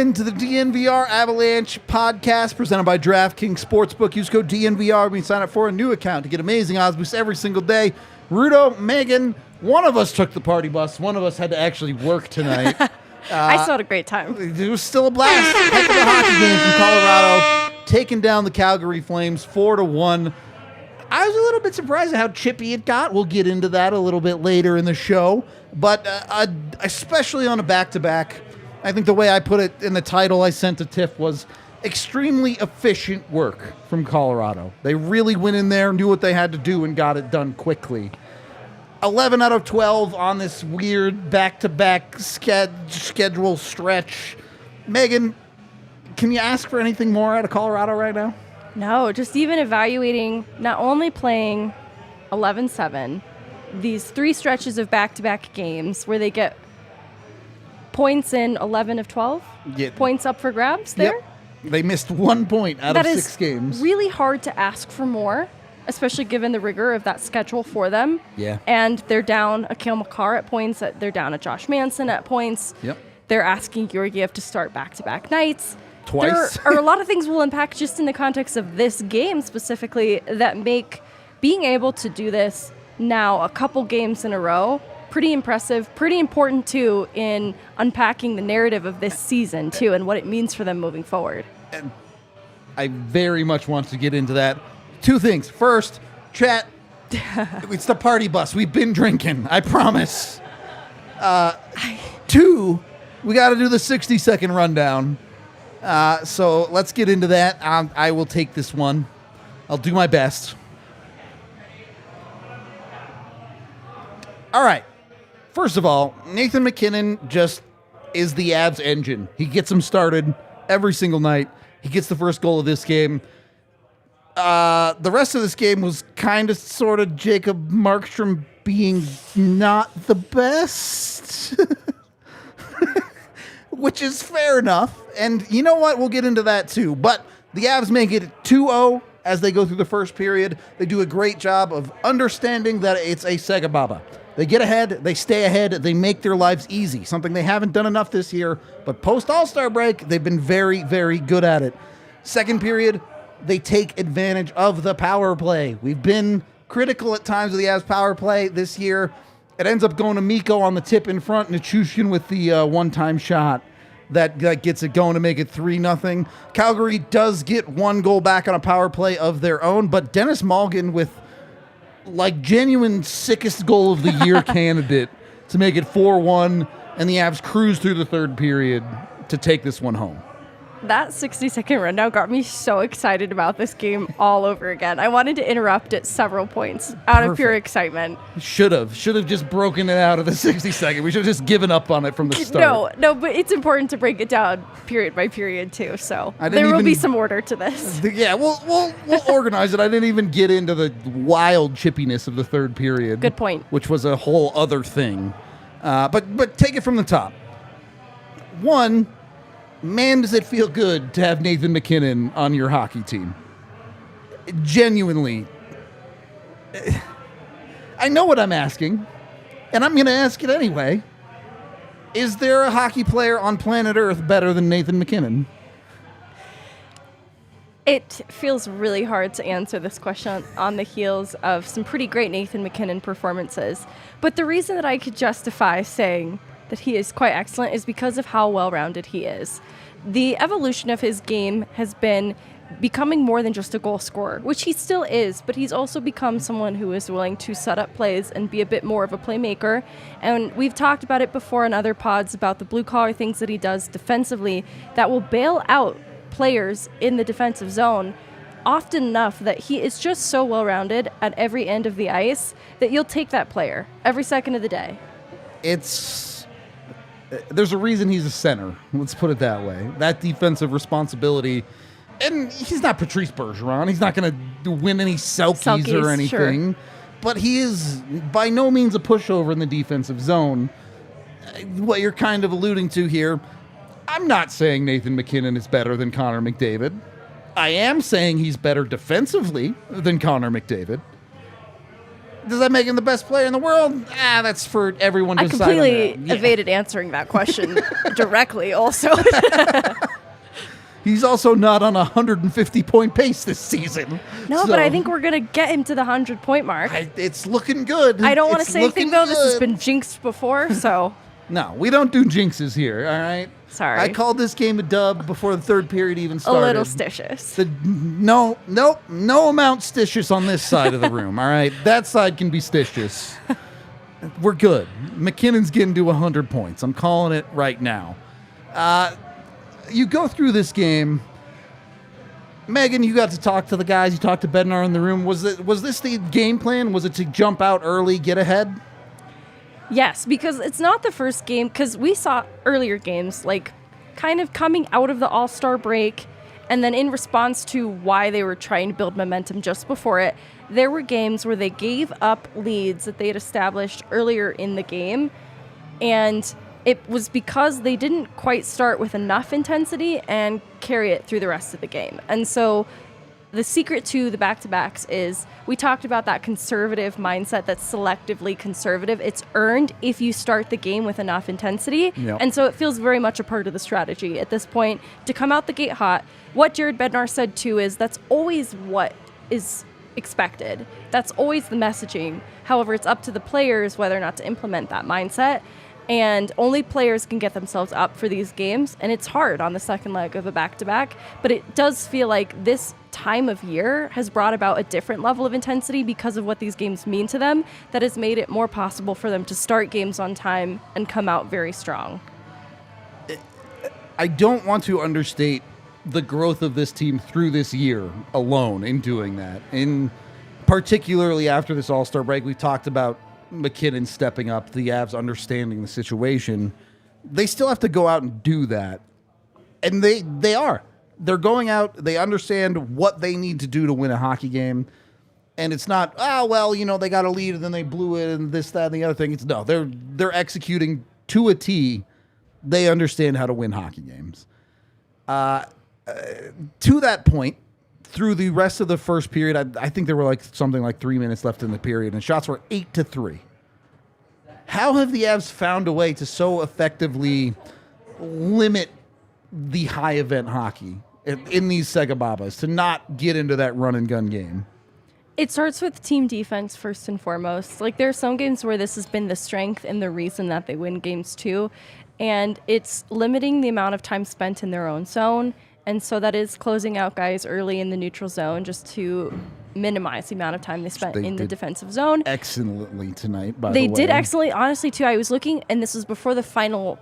into the DNVR Avalanche Podcast presented by DraftKings Sportsbook. Use code DNVR when you sign up for a new account to get amazing odds boosts every single day. Rudo, Megan, one of us took the party bus. One of us had to actually work tonight. I still had a great time. It was still a blast. Heck of a hockey game from Colorado, taking down the Calgary Flames 4-1. I was a little bit surprised at how chippy it got. We'll get into that a little bit later in the show. But especially on a back-to-back, I think the way I put it in the title I sent to Tiff was extremely efficient work from Colorado. They really went in there, knew what they had to do, and got it done quickly. 11 out of 12 on this weird back-to-back schedule stretch. Megan, can you ask for anything more out of Colorado right now? No, just even evaluating not only playing 11-7, these 3 stretches of back-to-back games where they get points in 11 of 12, points up for grabs there. Yep. They missed 1 point out of 6 games. That is really hard to ask for more, especially given the rigor of that schedule for them. Yeah. And they're down Akil Makar at points. They're down a Josh Manson at points. Yep. They're asking Georgiev to start back-to-back nights. Twice. There are a lot of things we'll unpack just in the context of this game specifically that make being able to do this now a couple games in a row pretty impressive, pretty important too in unpacking the narrative of this season too and what it means for them moving forward. And I very much want to get into that. 2 things. First, chat, it's the party bus. We've been drinking, I promise. 2, we got to do the 60-second rundown. So let's get into that. I will take this one. I'll do my best. All right. First of all, Nathan MacKinnon just is the Avs engine. He gets them started every single night. He gets the first goal of this game. The rest of this game was kind of sort of Jacob Markstrom being not the best, which is fair enough. And you know what? We'll get into that too. But the Avs make it 2-0 as they go through the first period. They do a great job of understanding that it's a Sega Baba. They get ahead, they stay ahead, they make their lives easy, something they haven't done enough this year, but post-All-Star break, they've been very, very good at it. Second period, they take advantage of the power play. We've been critical at times of the Avs power play this year. It ends up going to Mikko on the tip in front, and Nichushkin with the one-time shot that gets it going to make it 3-0. Calgary does get 1 goal back on a power play of their own, but Denis Malgin with like genuine sickest goal of the year candidate to make it 4-1, and the Avs cruise through the third period to take this one home. That 60-second rundown got me so excited about this game all over again. I wanted to interrupt at several points out of pure excitement. Should have just broken it out of the 60-second. We should have just given up on it from the start. No, but it's important to break it down period by period too. So there will be some order to this. Yeah, we'll organize it. I didn't even get into the wild chippiness of the third period. Good point. Which was a whole other thing. But take it from the top. 1. Man, does it feel good to have Nathan MacKinnon on your hockey team. Genuinely. I know what I'm asking, and I'm going to ask it anyway. Is there a hockey player on planet Earth better than Nathan MacKinnon? It feels really hard to answer this question on the heels of some pretty great Nathan MacKinnon performances. But the reason that I could justify saying that he is quite excellent is because of how well-rounded he is. The evolution of his game has been becoming more than just a goal scorer, which he still is, but he's also become someone who is willing to set up plays and be a bit more of a playmaker. And we've talked about it before in other pods about the blue-collar things that he does defensively that will bail out players in the defensive zone often enough that he is just so well-rounded at every end of the ice that you'll take that player every second of the day. There's a reason he's a center. Let's put it that way. That defensive responsibility, and he's not Patrice Bergeron. He's not going to win any Selkies or anything. Sure. But he is by no means a pushover in the defensive zone. What you're kind of alluding to here, I'm not saying Nathan MacKinnon is better than Connor McDavid. I am saying he's better defensively than Connor McDavid. Does that make him the best player in the world? That's for everyone to I decide on completely that. evaded answering that question directly also. He's also not on a 150-point pace this season. No, but I think we're going to get him to the 100-point mark. It's looking good. I don't want to say anything, though. Good. This has been jinxed before, so. No, we don't do jinxes here, all right? Sorry. I called this game a dub before the third period even A started. little stitious. No amount stitious on this side of the room, all right? That side can be stitious. We're good. MacKinnon's getting to 100 points. I'm calling it right now. You go through this game. Meghan, you got to talk to the guys. You talked to Bednar in the room. Was this the game plan? Was it to jump out early, get ahead? Yes, because it's not the first game, because we saw earlier games, like, kind of coming out of the All-Star break, and then in response to why they were trying to build momentum just before it, there were games where they gave up leads that they had established earlier in the game, and it was because they didn't quite start with enough intensity and carry it through the rest of the game. And so the secret to the back-to-backs is we talked about that conservative mindset that's selectively conservative. It's earned if you start the game with enough intensity. Yep. And so it feels very much a part of the strategy at this point to come out the gate hot. What Jared Bednar said, too, is that's always what is expected. That's always the messaging. However, it's up to the players whether or not to implement that mindset. And only players can get themselves up for these games. And it's hard on the second leg of a back-to-back. But it does feel like this time of year has brought about a different level of intensity because of what these games mean to them that has made it more possible for them to start games on time and come out very strong. I don't want to understate the growth of this team through this year alone in doing that. And particularly after this All-Star break, we talked about MacKinnon stepping up, the Avs understanding the situation. They still have to go out and do that. And they are. They're going out, they understand what they need to do to win a hockey game. And it's not, they got a lead and then they blew it and this, that, and the other thing. It's no, they're executing to a T. They understand how to win hockey games. To that point, through the rest of the first period, I think there were something like 3 minutes left in the period, and shots were 8-3. How have the Avs found a way to so effectively limit the high event hockey in these Segababas to not get into that run and gun game? It starts with team defense first and foremost. Like, there are some games where this has been the strength and the reason that they win games too, and it's limiting the amount of time spent in their own zone. And so that is closing out guys early in the neutral zone just to minimize the amount of time they spent in the defensive zone. Excellently tonight, by the way. They did excellently. Honestly, too, I was looking, and this was before the final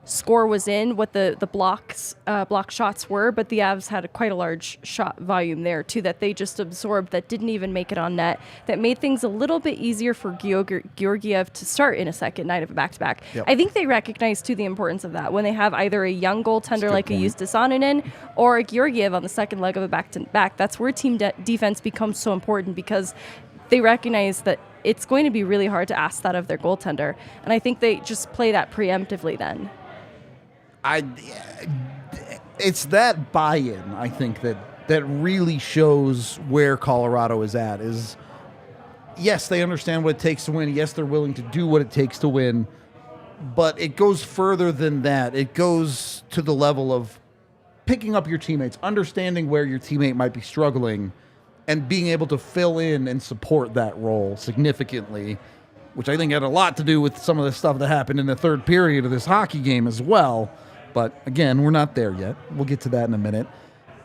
score was in, what the block shots were, but the Avs had quite a large shot volume there, too, that they just absorbed that didn't even make it on net, that made things a little bit easier for Georgiev to start in a second night of a back-to-back. Yep. I think they recognize, too, the importance of that when they have either a young goaltender like a Justus Annunen or a Georgiev on the second leg of a back-to-back. That's where team defense becomes so important because they recognize that it's going to be really hard to ask that of their goaltender, and I think they just play that preemptively then. It's that buy-in, I think, that really shows where Colorado is at. Is yes, they understand what it takes to win. Yes, they're willing to do what it takes to win. But it goes further than that. It goes to the level of picking up your teammates, understanding where your teammate might be struggling, and being able to fill in and support that role significantly, which I think had a lot to do with some of the stuff that happened in the third period of this hockey game as well. But again, we're not there yet. We'll get to that in a minute.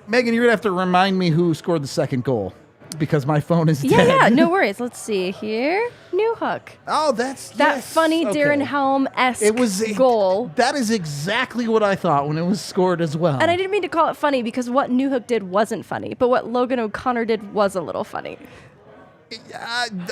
Meghan, you're going to have to remind me who scored the second goal because my phone is dead. Yeah, no worries. Let's see here. Newhook. Oh, that's that funny Darren Helm-esque goal. That is exactly what I thought when it was scored as well. And I didn't mean to call it funny because what Newhook did wasn't funny, but what Logan O'Connor did was a little funny.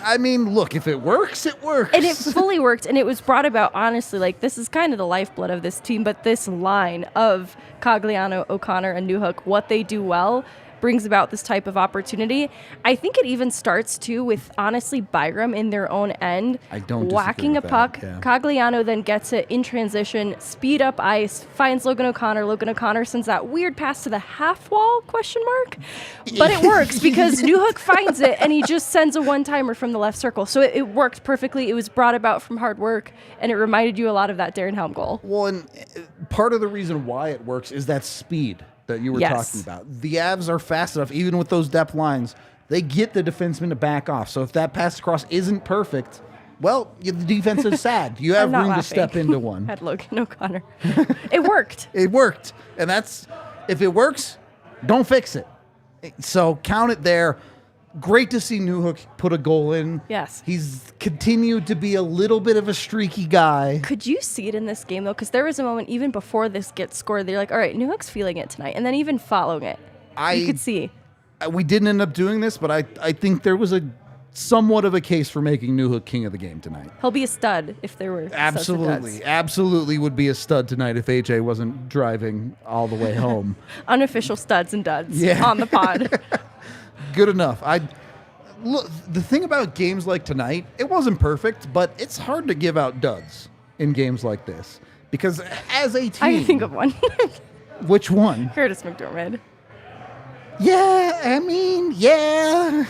I mean, look, if it works, it works. And it fully worked, and it was brought about, honestly, like, this is kind of the lifeblood of this team, but this line of Cogliano, O'Connor, and Newhook, what they do well, brings about this type of opportunity. I think it even starts, too, with, honestly, Byram in their own end. I don't whacking a disagree with puck. that, yeah. Cogliano then gets it in transition, speed up ice, finds Logan O'Connor. Logan O'Connor sends that weird pass to the half wall, question mark? But it works because Newhook finds it, and he just sends a one-timer from the left circle. So it worked perfectly. It was brought about from hard work, and it reminded you a lot of that Darren Helm goal. Well, and part of the reason why it works is that speed that you were talking about. The Avs are fast enough, even with those depth lines, they get the defenseman to back off. So if that pass across isn't perfect, well, the defense is sad. You have room to step into one. Had Logan O'Connor. It worked. It worked. And that's, if it works, don't fix it. So count it there. Great to see Newhook put a goal in. Yes. He's continued to be a little bit of a streaky guy. Could you see it in this game, though? Because there was a moment, even before this gets scored, they're like, all right, Newhook's feeling it tonight. And then even following it, you could see. We didn't end up doing this, but I think there was a somewhat of a case for making Newhook king of the game tonight. He'll be a stud if there were Absolutely would be a stud tonight if AJ wasn't driving all the way home. Unofficial studs and duds on the pod. Good enough. Look, the thing about games like tonight, it wasn't perfect, but it's hard to give out duds in games like this because as a team, I can think of one. Which one? Curtis McDermott. Yeah.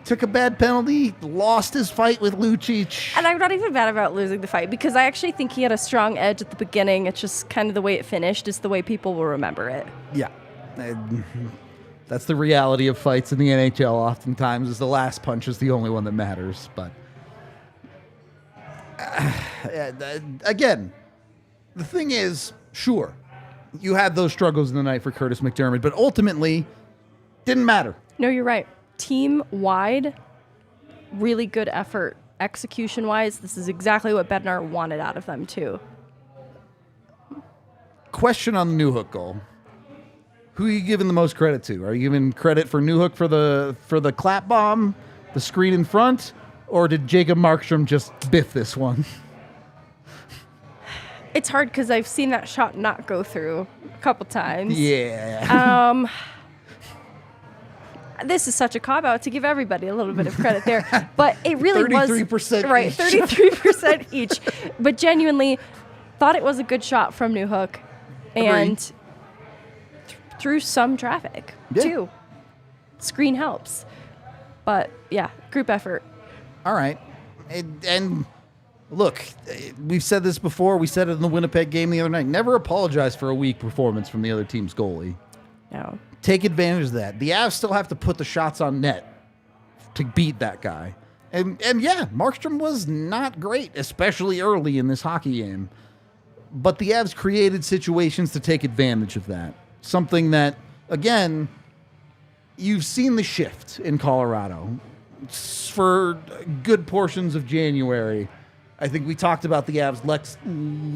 Took a bad penalty, lost his fight with Lucic. And I'm not even mad about losing the fight because I actually think he had a strong edge at the beginning. It's just kind of the way it finished is the way people will remember it. Yeah. That's the reality of fights in the NHL oftentimes is the last punch is the only one that matters. But again, the thing is, sure, you had those struggles in the night for Curtis McDermott, but ultimately didn't matter. No, you're right. Team-wide, really good effort. Execution-wise, this is exactly what Bednar wanted out of them, too. Question on the Newhook goal. Who are you giving the most credit to? Are you giving credit for Newhook for the clap bomb, the screen in front, or did Jacob Markstrom just biff this one? It's hard because I've seen that shot not go through a couple times. Yeah. This is such a cop-out to give everybody a little bit of credit there. But it really 33% was... 33% right, each. 33% each. But genuinely, thought it was a good shot from Newhook. And through some traffic, too. Screen helps. But, yeah, group effort. All right. And look, we've said this before. We said it in the Winnipeg game the other night. Never apologize for a weak performance from the other team's goalie. No. Take advantage of that. The Avs still have to put the shots on net to beat that guy. And yeah, Markstrom was not great, especially early in this hockey game. But the Avs created situations to take advantage of that. Something that, again, you've seen the shift in Colorado. For good portions of January, I think we talked about the Avs'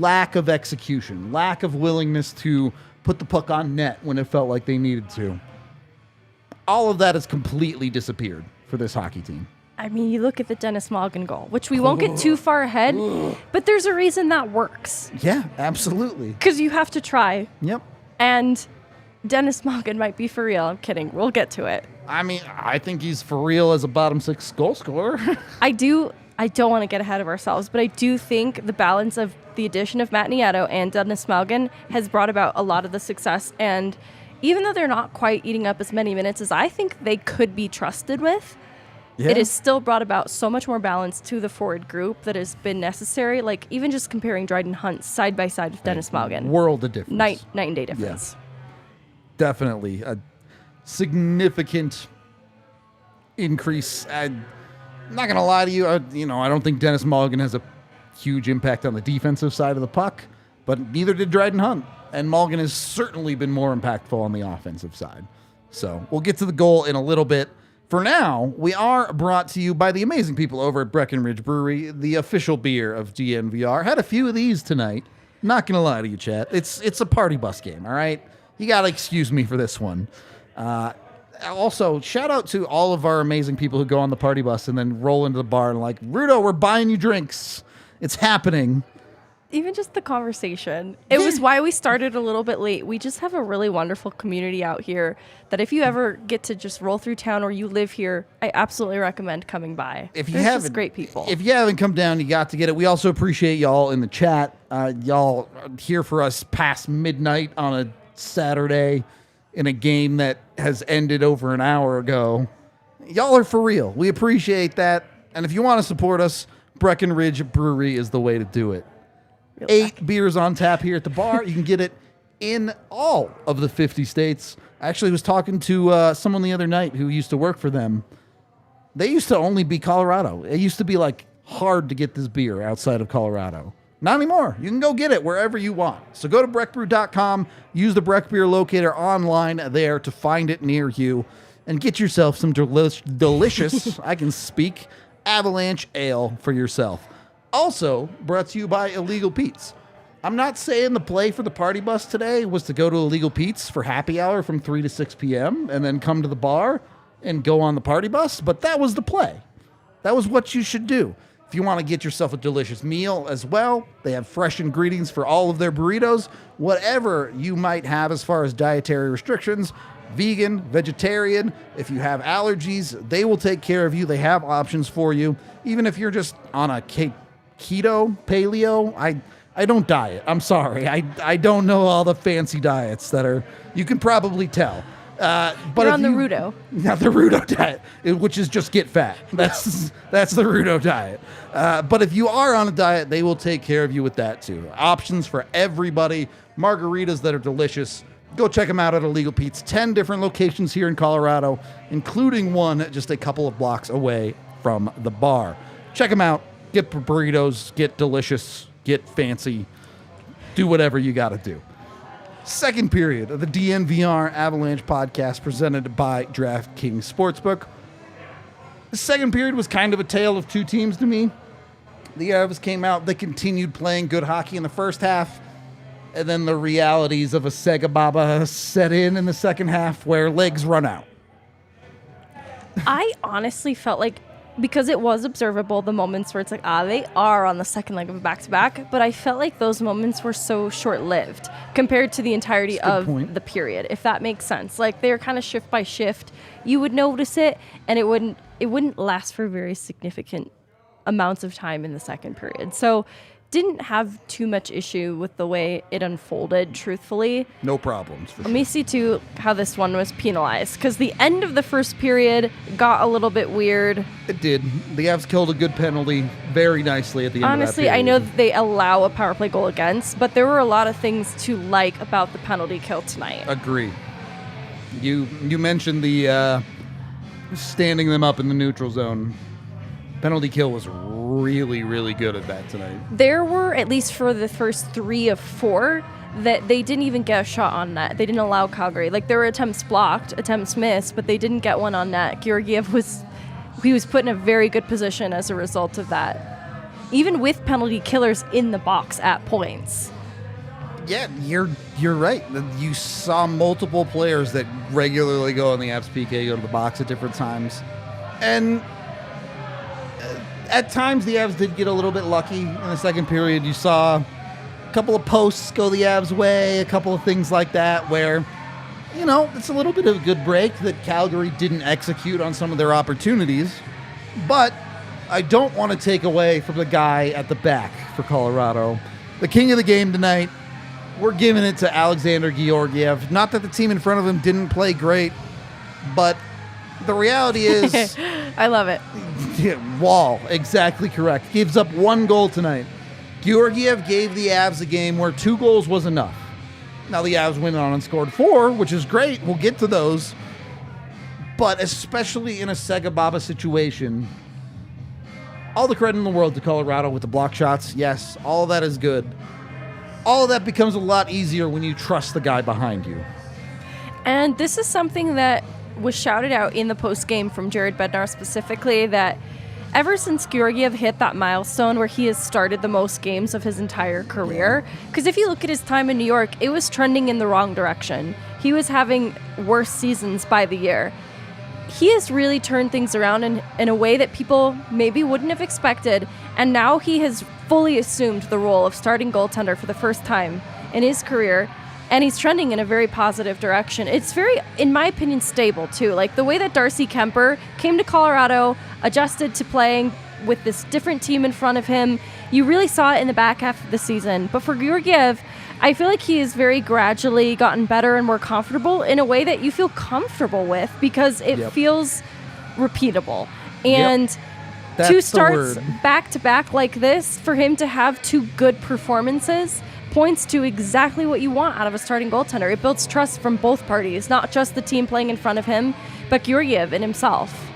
lack of execution, lack of willingness to put the puck on net when it felt like they needed to. All of that has completely disappeared for this hockey team. I mean, you look at the Denis Malgin goal, which we won't get too far ahead, but there's a reason that works. Yeah, absolutely. Because you have to try. Yep. And Denis Malgin might be for real. I'm kidding. We'll get to it. I mean, I think he's for real as a bottom six goal scorer. I don't want to get ahead of ourselves, but I do think the balance of the addition of Matt Nieto and Denis Malgin has brought about a lot of the success. And even though they're not quite eating up as many minutes as I think they could be trusted with, it has still brought about so much more balance to the forward group that has been necessary. Like, even just comparing Dryden Hunt side by side with Denis Malgin. World of difference. Night and day difference. Yeah. Definitely. A significant increase. I'm not going to lie to you. I don't think Denis Malgin has a huge impact on the defensive side of the puck, but neither did Dryden Hunt. And Malgin has certainly been more impactful on the offensive side. So we'll get to the goal in a little bit. For now, we are brought to you by the amazing people over at Breckenridge Brewery, the official beer of DNVR. Had a few of these tonight. Not going to lie to you, chat. It's a party bus game, all right? You got to excuse me for this one. Also, shout out to all of our amazing people who go on the party bus and then roll into the bar and like, Rudo, we're buying you drinks. It's happening. even just the conversation. It was why we started a little bit late. We just have a really wonderful community out here that if you ever get to just roll through town or you live here, I absolutely recommend coming by. If you There's haven't, just great people. If you haven't come down, you got to get it. We also appreciate y'all in the chat. Y'all are here for us past midnight on a Saturday in a game that has ended over an hour ago. Y'all are for real. We appreciate that. And if you want to support us, Breckenridge Brewery is the way to do it. 8 beers on tap here at the bar. You can get it in all of the 50 states. I actually was talking to someone the other night who used to work for them. They used to only be Colorado. It used to be like hard to get this beer outside of Colorado. Not anymore. You can go get it wherever you want. So go to breckbrew.com, use the Breck Beer Locator online there to find it near you, and get yourself some delicious, I can speak, Avalanche Ale for yourself. Also brought to you by Illegal Pete's. I'm not saying the play for the party bus today was to go to Illegal Pete's for happy hour from 3 to 6 p.m. and then come to the bar and go on the party bus, but that was the play. That was what you should do. If you want to get yourself a delicious meal as well, they have fresh ingredients for all of their burritos. Whatever you might have as far as dietary restrictions, vegan, vegetarian, if you have allergies, they will take care of you. They have options for you. Even if you're just on a keto, paleo, I don't diet. I'm sorry. I don't know all the fancy diets that are, you can probably tell. But you're on the Rudo. Not the Rudo diet, which is just get fat. That's the Rudo diet. But if you are on a diet, they will take care of you with that too. Options for everybody. Margaritas that are delicious. Go check them out at Illegal Pete's. 10 different locations here in Colorado, including one just a couple of blocks away from the bar. Check them out. Get burritos. Get delicious. Get fancy. Do whatever you got to do. Second period of the DNVR Avalanche Podcast presented by DraftKings Sportsbook. The second period was kind of a tale of two teams to me. The Avs came out. They continued playing good hockey in the first half. And then the realities of a Sega Baba set in the second half where legs run out. I honestly felt like, because it was observable, the moments where it's like, they are on the second leg of a back-to-back, but I felt like those moments were so short-lived compared to the entirety of the period, if that makes sense. Like, they're kind of shift by shift. You would notice it, and it wouldn't last for very significant amounts of time in the second period. So didn't have too much issue with the way it unfolded, truthfully. No problems, for sure. Let me see, too, how this one was penalized, because the end of the first period got a little bit weird. It did. The Avs killed a good penalty very nicely at the end of that Honestly, period. I know that they allow a power play goal against, but there were a lot of things to like about the penalty kill tonight. Agree. You mentioned the standing them up in the neutral zone. Penalty kill was really, really good at that tonight. There were, at least for the first 3 of 4, that they didn't even get a shot on net. They didn't allow Calgary. Like, there were attempts blocked, attempts missed, but they didn't get one on net. Georgiev was put in a very good position as a result of that. Even with penalty killers in the box at points. Yeah, you're right. You saw multiple players that regularly go on the Avs PK, go to the box at different times. And at times, the Avs did get a little bit lucky in the second period. You saw a couple of posts go the Avs' way, a couple of things like that where, it's a little bit of a good break that Calgary didn't execute on some of their opportunities. But I don't want to take away from the guy at the back for Colorado. The king of the game tonight, we're giving it to Alexandar Georgiev. Not that the team in front of him didn't play great, but the reality is... I love it. Wall, exactly correct. Gives up 1 goal tonight. Georgiev gave the Avs a game where 2 goals was enough. Now the Avs went on and scored 4, which is great. We'll get to those. But especially in a Sega Baba situation, all the credit in the world to Colorado with the block shots. Yes, all of that is good. All of that becomes a lot easier when you trust the guy behind you. And this is something that was shouted out in the post-game from Jared Bednar specifically, that ever since Georgiev hit that milestone where he has started the most games of his entire career, because if you look at his time in New York, it was trending in the wrong direction. He was having worse seasons by the year. He has really turned things around in a way that people maybe wouldn't have expected, and now he has fully assumed the role of starting goaltender for the first time in his career, and he's trending in a very positive direction. It's very, in my opinion, stable too. Like the way that Darcy Kemper came to Colorado, adjusted to playing with this different team in front of him. You really saw it in the back half of the season. But for Georgiev, I feel like he has very gradually gotten better and more comfortable in a way that you feel comfortable with because it feels repeatable. And two starts back to back like this, for him to have two good performances points to exactly what you want out of a starting goaltender. It builds trust from both parties, not just the team playing in front of him, but Georgiev in himself.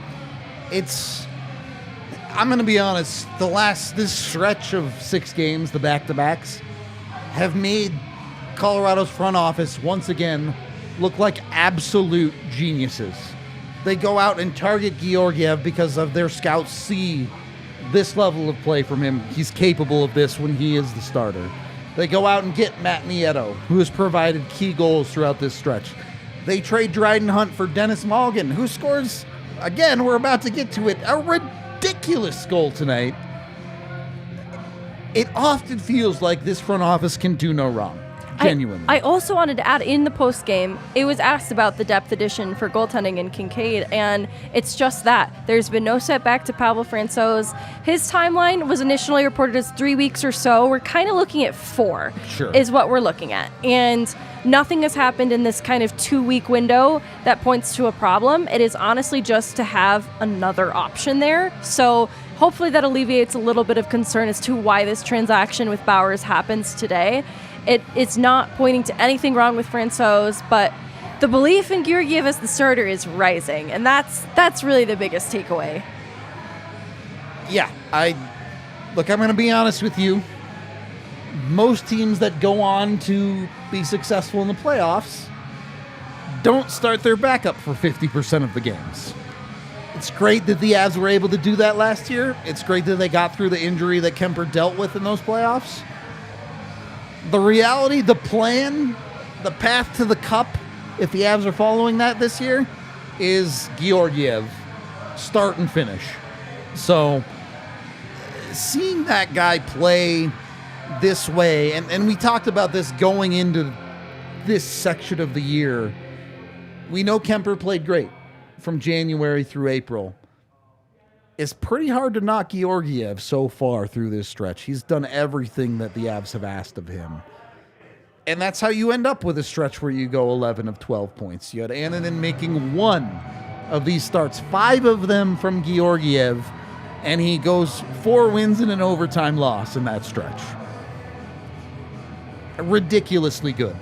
I'm going to be honest, this stretch of 6 games, the back-to-backs, have made Colorado's front office once again look like absolute geniuses. They go out and target Georgiev because of their scouts see this level of play from him. He's capable of this when he is the starter. They go out and get Matt Nieto, who has provided key goals throughout this stretch. They trade Dryden Hunt for Denis Malgin, who scores, again, we're about to get to it, a ridiculous goal tonight. It often feels like this front office can do no wrong. Genuinely. I also wanted to add, in the post game, it was asked about the depth addition for goaltending in Kincaid, and it's just that. There's been no setback to Pavel Francouz. His timeline was initially reported as 3 weeks or so. We're kind of looking at 4, is what we're looking at. And nothing has happened in this kind of 2-week window that points to a problem. It is honestly just to have another option there. So hopefully that alleviates a little bit of concern as to why this transaction with Bowers happens today. It's not pointing to anything wrong with Francouz, but the belief in Georgiev as the starter is rising, and that's really the biggest takeaway. Yeah, I'm going to be honest with you. Most teams that go on to be successful in the playoffs don't start their backup for 50% of the games. It's great that the Avs were able to do that last year. It's great that they got through the injury that Kemper dealt with in those playoffs. The reality, the plan, the path to the cup, if the Avs are following that this year, is Georgiev, start and finish. So, seeing that guy play this way, and we talked about this going into this section of the year, we know Kemper played great from January through April. It's pretty hard to knock Georgiev so far through this stretch. He's done everything that the Avs have asked of him. And that's how you end up with a stretch where you go 11 of 12 points. You had Annunen making 1 of these starts, 5 of them from Georgiev, and he goes 4 wins and an overtime loss in that stretch. Ridiculously good.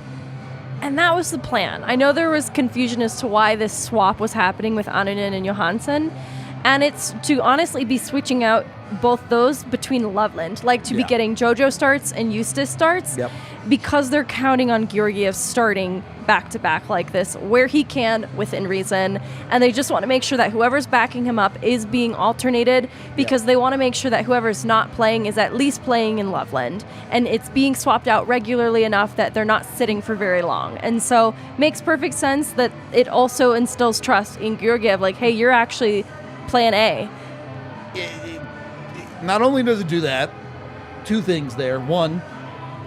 And that was the plan. I know there was confusion as to why this swap was happening with Annunen and Johansson. And it's to honestly be switching out both those between Loveland, like to be getting JoJo starts and Eustace starts, because they're counting on Georgiev starting back-to-back like this, where he can, within reason. And they just want to make sure that whoever's backing him up is being alternated, because they want to make sure that whoever's not playing is at least playing in Loveland. And it's being swapped out regularly enough that they're not sitting for very long. And so makes perfect sense that it also instills trust in Georgiev, like, hey, you're actually plan A. Not only does it do that, 2 things there. 1,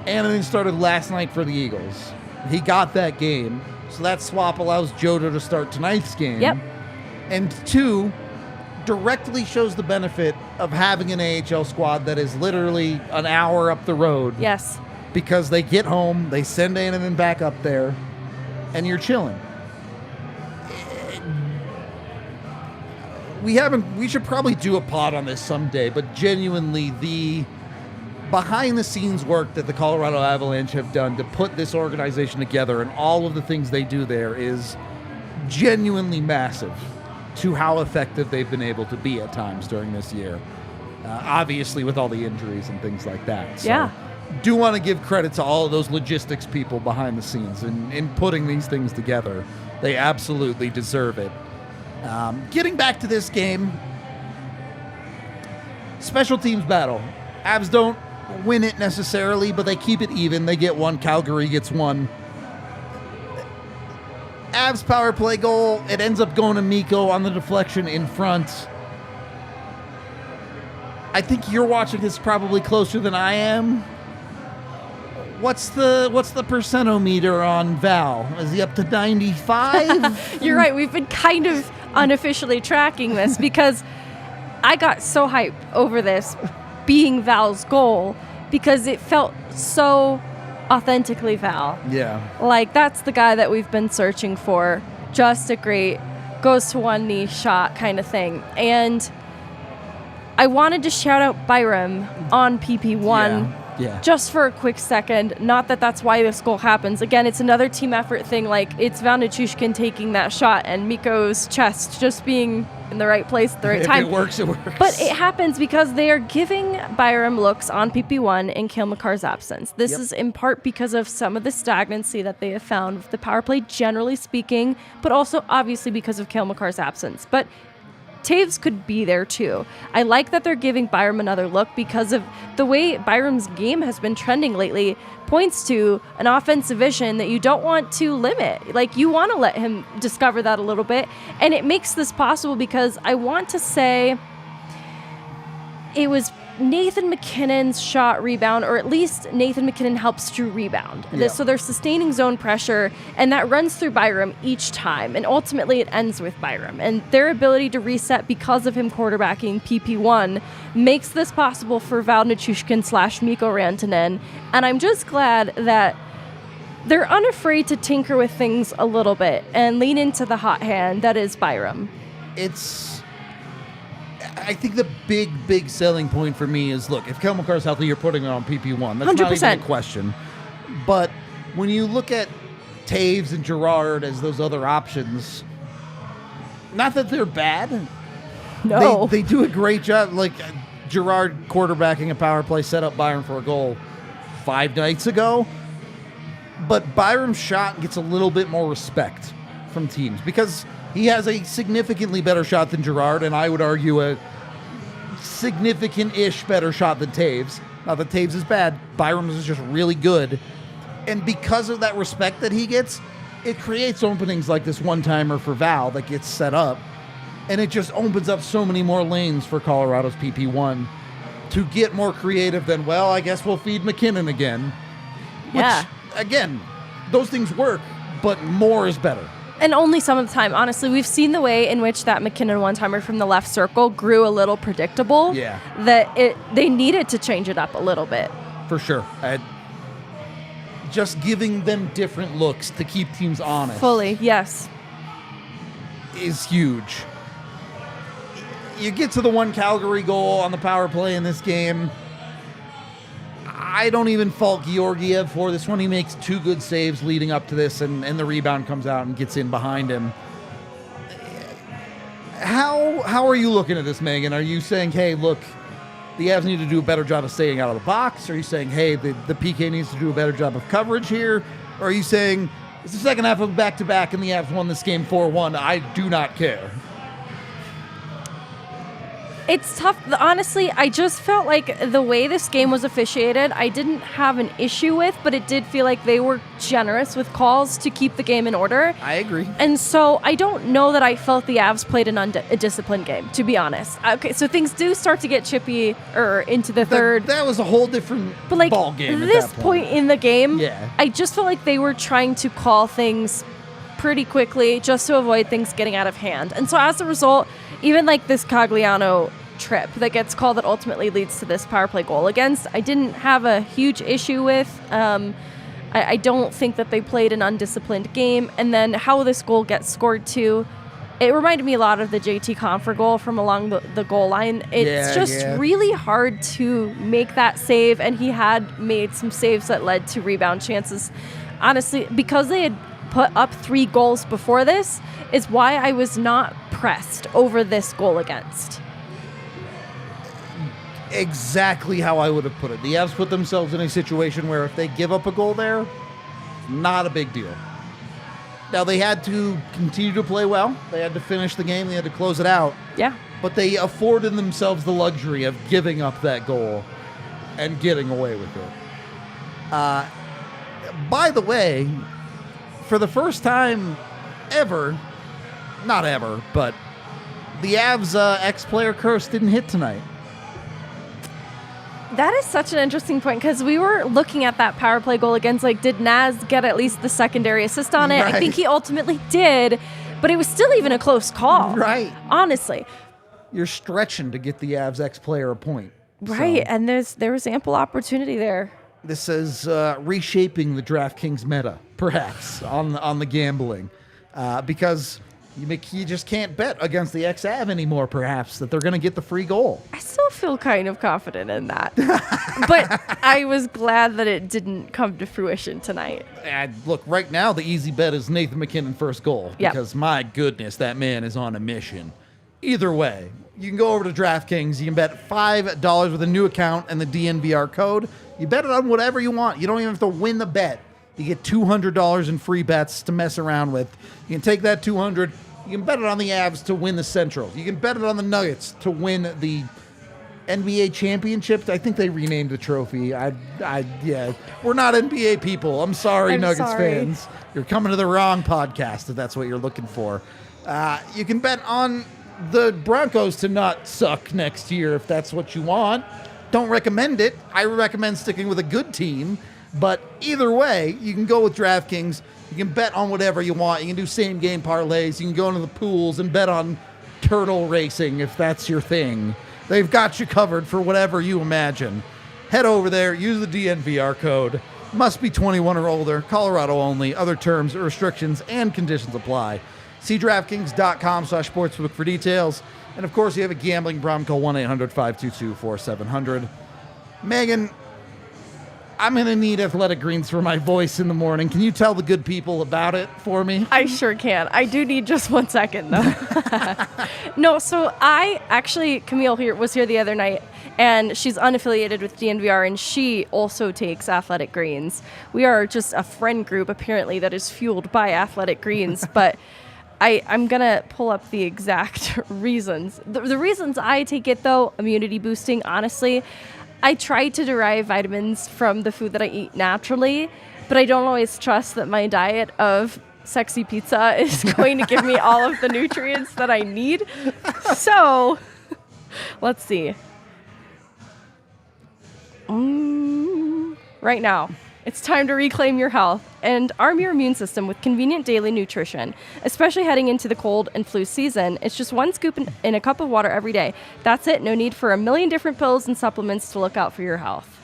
Annunen started last night for the Eagles. He got that game, so that swap allows JoJo to start tonight's game. Yep. And 2, directly shows the benefit of having an AHL squad that is literally an hour up the road. Yes. Because they get home, they send Annunen back up there, and you're chilling. We should probably do a pod on this someday, but genuinely the behind-the-scenes work that the Colorado Avalanche have done to put this organization together and all of the things they do there is genuinely massive to how effective they've been able to be at times during this year. Obviously with all the injuries and things like that. So do want to give credit to all of those logistics people behind the scenes in putting these things together. They absolutely deserve it. Getting back to this game, special teams battle. Avs don't win it necessarily, but they keep it even. They get 1. Calgary gets 1. Avs power play goal. It ends up going to Mikko on the deflection in front. I think you're watching this probably closer than I am. What's the percentometer on Val? Is he up to 95? You're right. We've been kind of unofficially tracking this because I got so hyped over this being Val's goal because it felt so authentically Val. Yeah. Like, that's the guy that we've been searching for. Just a great goes to one knee shot kind of thing. And I wanted to shout out Byram on PP1 Yeah. just for a quick second. Not that that's why this goal happens. Again, it's another team effort thing. Like, it's Val Nichushkin taking that shot and Mikko's chest just being in the right place at the right time. If it works, it works. But it happens because they are giving Byram looks on PP1 in Cale Makar's absence. This is in part because of some of the stagnancy that they have found with the power play, generally speaking, but also obviously because of Cale Makar's absence. But Taves could be there too. I like that they're giving Byram another look because of the way Byram's game has been trending lately. Points to an offensive vision that you don't want to limit. Like, you want to let him discover that a little bit. And it makes this possible because I want to say it was Nathan MacKinnon's shot rebound, or at least Nathan MacKinnon helps Drew rebound. Yeah. So they're sustaining zone pressure, and that runs through Byram each time. And ultimately, it ends with Byram. And their ability to reset because of him quarterbacking PP1 makes this possible for Val Nichushkin / Mikko Rantanen. And I'm just glad that they're unafraid to tinker with things a little bit and lean into the hot hand that is Byram. I think the big selling point for me is, look, if Cale Makar's healthy, you're putting it on PP1. That's 100%. not even a question. But when you look at Taves and Girard as those other options, not that they're bad. No. They do a great job. Like, Girard quarterbacking a power play set up Byram for a goal 5 nights ago. But Byram's shot gets a little bit more respect from teams because he has a significantly better shot than Girard, and I would argue a significant-ish better shot than Taves. Not that Taves is bad. Byram's is just really good. And because of that respect that he gets, it creates openings like this one-timer for Val that gets set up, and it just opens up so many more lanes for Colorado's PP1 to get more creative than, well, I guess we'll feed MacKinnon again. Yeah. Which, again, those things work, but more is better. And only some of the time. Honestly, we've seen the way in which that MacKinnon one-timer from the left circle grew a little predictable. Yeah. That they needed to change it up a little bit. For sure. Just giving them different looks to keep teams honest. Fully, yes. Is huge. You get to the one Calgary goal on the power play in this game. I don't even fault Georgiev for this one. He makes 2 good saves leading up to this, and the rebound comes out and gets in behind him. How are you looking at this, Megan? Are you saying, hey, look, the Avs need to do a better job of staying out of the box? Are you saying, hey, the PK needs to do a better job of coverage here? Or are you saying, it's the second half of back-to-back and the Avs won this game 4-1. I do not care. It's tough. Honestly, I just felt like the way this game was officiated, I didn't have an issue with, but it did feel like they were generous with calls to keep the game in order. I agree. And so I don't know that I felt the Avs played a disciplined game, to be honest. Okay, so things do start to get chippy into the third. That was a whole different ball game. This point in the game, yeah. I just felt like they were trying to call things pretty quickly just to avoid things getting out of hand. And so as a result, even like this Cogliano trip that gets called that ultimately leads to this power play goal against, I didn't have a huge issue with. I don't think that they played an undisciplined game. And then how this goal gets scored too, it reminded me a lot of the JT Confer goal from along the goal line. It's really hard to make that save, and he had made some saves that led to rebound chances. Honestly, because they had put up 3 goals before this, is why I was not pressed over this goal against. Exactly how I would have put it. The Avs put themselves in a situation where if they give up a goal there, not a big deal. Now, they had to continue to play well. They had to finish the game. They had to close it out. Yeah. But they afforded themselves the luxury of giving up that goal and getting away with it. By the way, for the first time ever, not ever, but the Avs ex-player curse didn't hit tonight. That is such an interesting point because we were looking at that power play goal against, like, did Naz get at least the secondary assist on it? Right. I think he ultimately did, but it was still even a close call. Right. Honestly. You're stretching to get the Avs ex-player a point. Right, So, and there was ample opportunity there. this is reshaping the DraftKings meta, perhaps, on the gambling. Because you just can't bet against the ex-Av anymore, perhaps, that they're going to get the free goal. I still feel kind of confident in that. But I was glad that it didn't come to fruition tonight. And look, right now, the easy bet is Nathan MacKinnon first goal. Yep. Because, my goodness, that man is on a mission. Either way, you can go over to DraftKings. You can bet $5 with a new account and the DNVR code. You bet it on whatever you want. You don't even have to win the bet. You get $200 in free bets to mess around with. You can take that $200. You can bet it on the Avs to win the Central. You can bet it on the Nuggets to win the NBA championship. I think they renamed the trophy. Yeah, we're not NBA people. I'm sorry, Nuggets fans. You're coming to the wrong podcast if that's what you're looking for. You can bet on the Broncos to not suck next year if that's what you want. Don't recommend it. I recommend sticking with a good team. But either way, you can go with DraftKings. You can bet on whatever you want. You can do same-game parlays. You can go into the pools and bet on turtle racing if that's your thing. They've got you covered for whatever you imagine. Head over there. Use the DNVR code. Must be 21 or older. Colorado only. Other terms, restrictions, and conditions apply. See DraftKings.com/sportsbook for details. And, of course, you have a gambling problem, call 1-800-522-4700. Megan, I'm going to need Athletic Greens for my voice in the morning. Can you tell the good people about it for me? I sure can. I do need just 1 second, though. No, so Camille was here the other night, and she's unaffiliated with DNVR, and she also takes Athletic Greens. We are just a friend group, apparently, that is fueled by Athletic Greens, but I'm going to pull up the exact reasons. The reasons I take it, though, immunity boosting, honestly, I try to derive vitamins from the food that I eat naturally, but I don't always trust that my diet of sexy pizza is going to give me all of the nutrients that I need. So, let's see. Right now, it's time to reclaim your health and arm your immune system with convenient daily nutrition, especially heading into the cold and flu season. It's just 1 scoop in a cup of water every day. That's it. No need for a million different pills and supplements to look out for your health.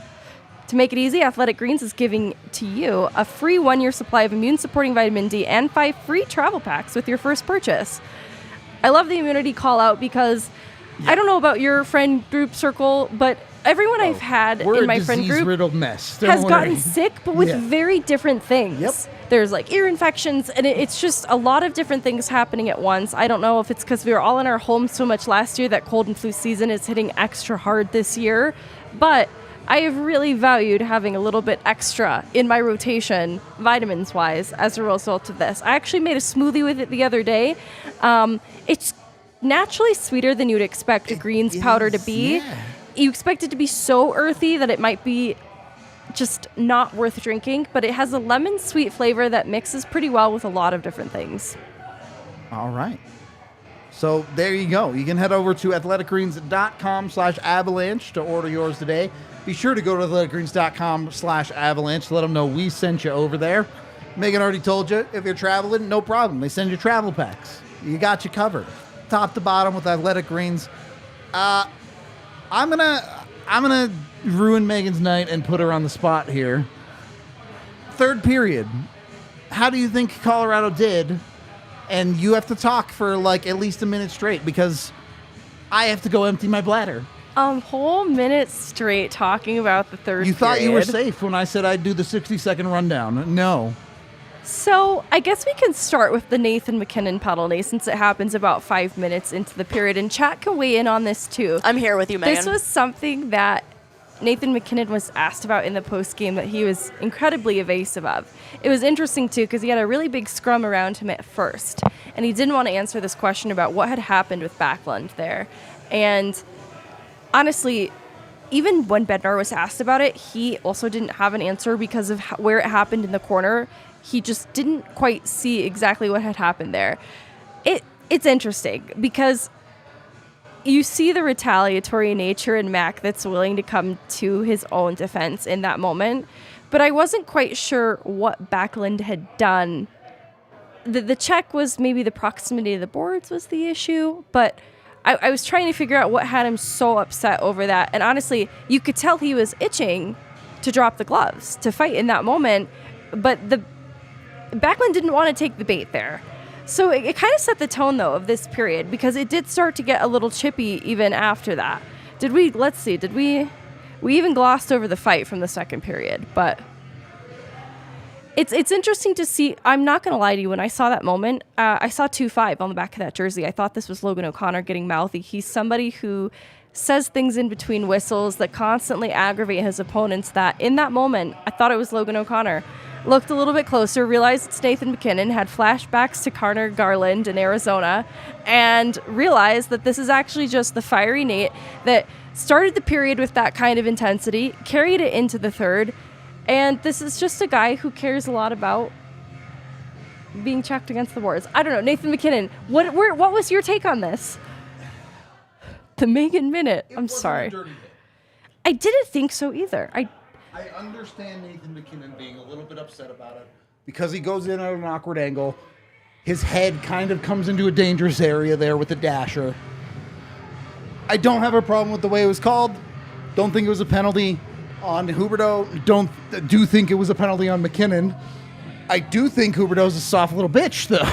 To make it easy, Athletic Greens is giving to you a free 1-year supply of immune-supporting vitamin D and 5 free travel packs with your first purchase. I love the immunity call out because I don't know about your friend group circle, but everyone I've had in my friend group has gotten sick, but with very different things. Yep. There's like ear infections, and it's just a lot of different things happening at once. I don't know if it's because we were all in our homes so much last year that cold and flu season is hitting extra hard this year, but I have really valued having a little bit extra in my rotation, vitamins-wise, as a result of this. I actually made a smoothie with it the other day. It's naturally sweeter than you'd expect a greens powder to be. Yeah. You expect it to be so earthy that it might be just not worth drinking, but it has a lemon sweet flavor that mixes pretty well with a lot of different things. All right. So there you go. You can head over to athleticgreens.com/avalanche to order yours today. Be sure to go to athleticgreens.com/avalanche. Let them know we sent you over there. Megan already told you, if you're traveling, no problem. They send you travel packs. You got you covered. Top to bottom with Athletic Greens. I'm gonna ruin Megan's night and put her on the spot here. Third period. How do you think Colorado did? And you have to talk for like at least a minute straight because I have to go empty my bladder. Whole minute straight talking about the third period. You thought you were safe when I said I'd do the 60-second rundown. No. So I guess we can start with the Nathan MacKinnon penalty since it happens about 5 minutes into the period. And chat can weigh in on this too. I'm here with you, Megan. This was something that Nathan MacKinnon was asked about in the postgame that he was incredibly evasive of. It was interesting too because he had a really big scrum around him at first. And he didn't want to answer this question about what had happened with Backlund there. And honestly, even when Bednar was asked about it, he also didn't have an answer because of where it happened in the corner. He just didn't quite see exactly what had happened there. It's interesting because you see the retaliatory nature in Mac that's willing to come to his own defense in that moment. But I wasn't quite sure what Backlund had done. The check was maybe the proximity of the boards was the issue, but I was trying to figure out what had him so upset over that. And honestly, you could tell he was itching to drop the gloves, to fight in that moment, but Backlund didn't want to take the bait there. So it kind of set the tone, though, of this period, because it did start to get a little chippy even after that. We even glossed over the fight from the second period, but it's interesting to see. I'm not going to lie to you. When I saw that moment, I saw 2-5 on the back of that jersey. I thought this was Logan O'Connor getting mouthy. He's somebody who says things in between whistles that constantly aggravate his opponents, that in that moment, I thought it was Logan O'Connor. Looked a little bit closer, realized it's Nathan MacKinnon, had flashbacks to Connor Garland in Arizona, and realized that this is actually just the fiery Nate that started the period with that kind of intensity, carried it into the third, and this is just a guy who cares a lot about being checked against the boards. I don't know, Nathan MacKinnon, what was your take on this? The Meghan minute. I'm sorry. I didn't think so either. I understand Nathan MacKinnon being a little bit upset about it because he goes in at an awkward angle. His head kind of comes into a dangerous area there with the dasher. I don't have a problem with the way it was called. Don't think it was a penalty on Huberdeau. Do think it was a penalty on MacKinnon. I do think Huberdeau's a soft little bitch, though.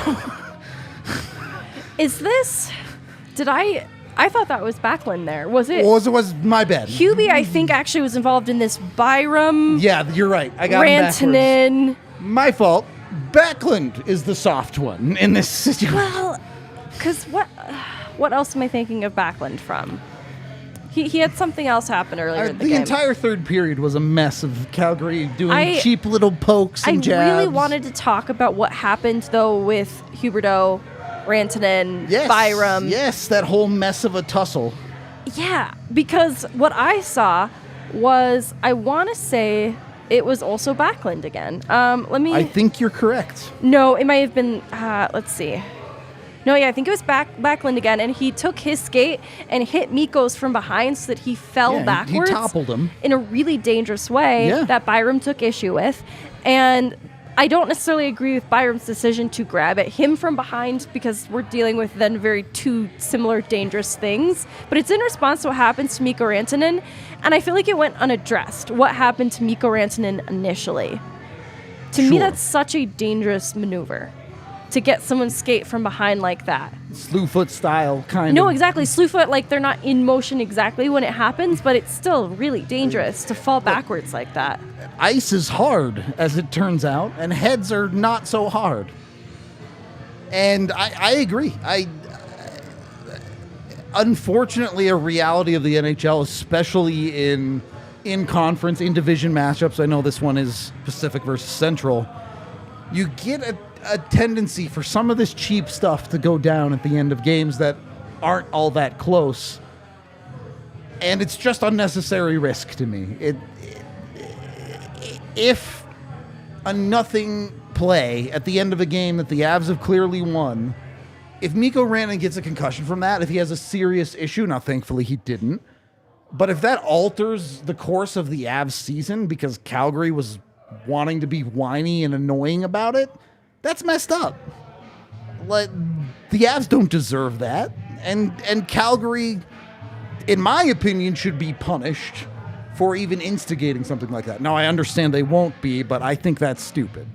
Is this... I thought that was Backlund there. Was it? Was my bad. Hubie, I think, actually was involved in this. Byram. Yeah, you're right. I got Rantanen. My fault. Backlund is the soft one in this situation. Well, because what else am I thinking of Backlund from? He had something else happen earlier in the game. The entire third period was a mess of Calgary doing cheap little pokes and jabs. I really wanted to talk about what happened, though, with Huberdeau, Rantanen, Byram. Yes, that whole mess of a tussle. Yeah, because what I saw was, I want to say it was also Backlund again. I think you're correct. No, it might have been, let's see. No, yeah, I think it was Backlund again, and he took his skate and hit Mikko's from behind so that he fell backwards. He toppled him. In a really dangerous way that Byram took issue with. And I don't necessarily agree with Byram's decision to grab at him from behind because we're dealing with then very two similar dangerous things. But it's in response to what happens to Mikko Rantanen, and I feel like it went unaddressed. What happened to Mikko Rantanen initially? To me, that's such a dangerous maneuver. To get someone's skate from behind like that. Slewfoot style, kind of. No, exactly. Slewfoot, like they're not in motion exactly when it happens, but it's still really dangerous to fall backwards like that. Ice is hard, as it turns out, and heads are not so hard. And I agree. Unfortunately, a reality of the NHL, especially in conference, in division matchups, I know this one is Pacific versus Central, you get a tendency for some of this cheap stuff to go down at the end of games that aren't all that close. And it's just unnecessary risk to me. If a nothing play at the end of a game that the Avs have clearly won, if Mikko Rantanen gets a concussion from that, if he has a serious issue, now thankfully he didn't, but if that alters the course of the Avs season because Calgary was wanting to be whiny and annoying about it, that's messed up. Like, the Avs don't deserve that. And Calgary, in my opinion, should be punished for even instigating something like that. Now, I understand they won't be, but I think that's stupid.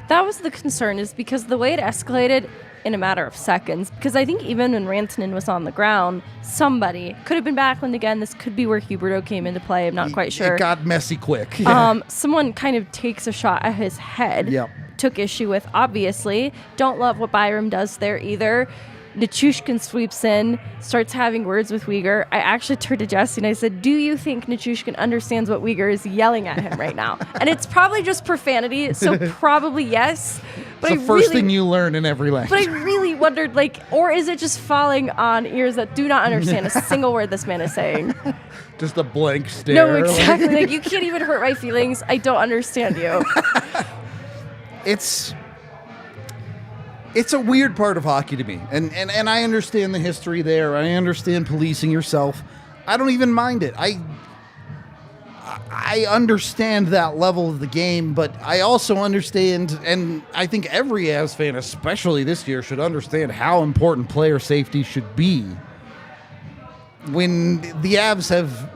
That was the concern, is because the way it escalated in a matter of seconds, because I think even when Rantanen was on the ground, somebody, could have been Backlund again, this could be where Huberdeau came into play, I'm not quite sure. It got messy quick. Someone kind of takes a shot at his head. Yep. Took issue with, obviously. Don't love what Byram does there either. Nichushkin sweeps in, starts having words with Uyghur. I actually turned to Jesse and I said, do you think Nichushkin understands what Uyghur is yelling at him right now? And it's probably just profanity, so probably yes. But it's the first thing you learn in every language. But I really wondered, or is it just falling on ears that do not understand a single word this man is saying? Just a blank stare. No, exactly. You can't even hurt my feelings. I don't understand you. It's a weird part of hockey to me. And I understand the history there. I understand policing yourself. I don't even mind it. I understand that level of the game, but I also understand, and I think every Avs fan, especially this year, should understand how important player safety should be when the Avs have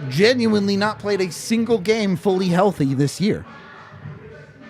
genuinely not played a single game fully healthy this year.